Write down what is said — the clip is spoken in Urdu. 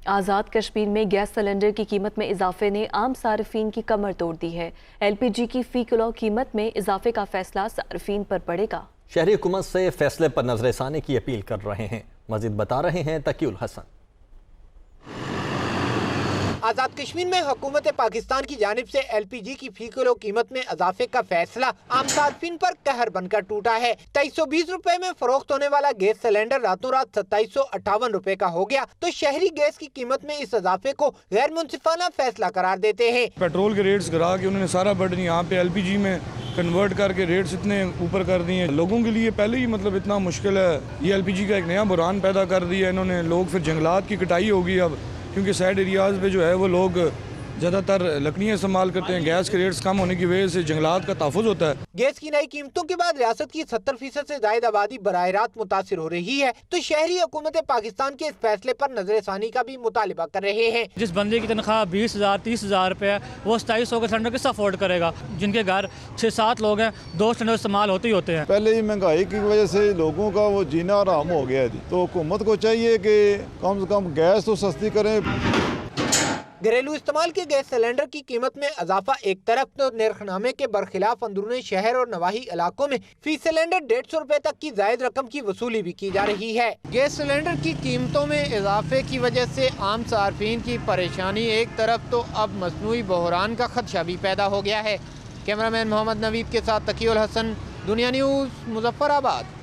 آزاد کشمیر میں گیس سلنڈر کی قیمت میں اضافے نے عام صارفین کی کمر توڑ دی ہے۔ ایل پی جی کی فی کلو قیمت میں اضافے کا فیصلہ صارفین پر پڑے گا۔ شہری حکومت سے فیصلے پر نظر ثانی کی اپیل کر رہے ہیں۔ مزید بتا رہے ہیں تقی الحسن۔ آزاد کشمیر میں حکومت پاکستان کی جانب سے ایل پی جی کی فی کلو قیمت میں اضافے کا فیصلہ عام صارفین پر قہر بن کر ٹوٹا ہے۔ 2320 روپے میں فروخت ہونے والا گیس سلنڈر راتوں رات 2758 روپے کا ہو گیا تو شہری گیس کی قیمت میں اس اضافے کو غیر منصفانہ فیصلہ قرار دیتے ہیں۔ پیٹرول کے ریٹس گرا کے انہوں نے سارا برڈن یہاں پہ ایل پی جی میں کنورٹ کر کے ریٹس اتنے اوپر کر دیے ہیں۔ لوگوں کے لیے پہلے ہی اتنا مشکل ہے، یہ ایل پی جی کا ایک نیا بحران پیدا کر دیا انہوں نے۔ لوگ پھر جنگلات کی کٹائی ہوگی اب، کیونکہ سائڈ ایریاز پہ جو ہے وہ لوگ زیادہ تر لکڑیاں استعمال کرتے ہیں۔ گیس کے ریٹس کم ہونے کی وجہ سے جنگلات کا تحفظ ہوتا ہے۔ گیس کی نئی قیمتوں کے بعد ریاست کی 70% سے زائد آبادی براہ راست متاثر ہو رہی ہے تو شہری حکومت پاکستان کے اس فیصلے پر نظر ثانی کا بھی مطالبہ کر رہے ہیں۔ جس بندے کی تنخواہ 20,000 30,000 روپے ہے وہ 2700 کا سلنڈر کس افورڈ کرے گا؟ جن کے گھر 6-7 لوگ ہیں، 2 سلنڈر استعمال ہوتے ہی ہوتے ہیں۔ پہلے ہی مہنگائی کی وجہ سے لوگوں کا وہ جینا حرام ہو گیا ہے، تو حکومت کو چاہیے کہ کم سے کم گیس تو سستی کریں۔ گھریلو استعمال کے گیس سلنڈر کی قیمت میں اضافہ ایک طرف تو نرخ نامے کے برخلاف اندرون شہر اور نواحی علاقوں میں فی سلنڈر 150 روپے تک کی زائد رقم کی وصولی بھی کی جا رہی ہے۔ گیس سلنڈر کی قیمتوں میں اضافے کی وجہ سے عام صارفین کی پریشانی ایک طرف تو اب مصنوعی بحران کا خدشہ بھی پیدا ہو گیا ہے۔ کیمرہ مین محمد نوید کے ساتھ تقی الحسن، دنیا نیوز، مظفر آباد۔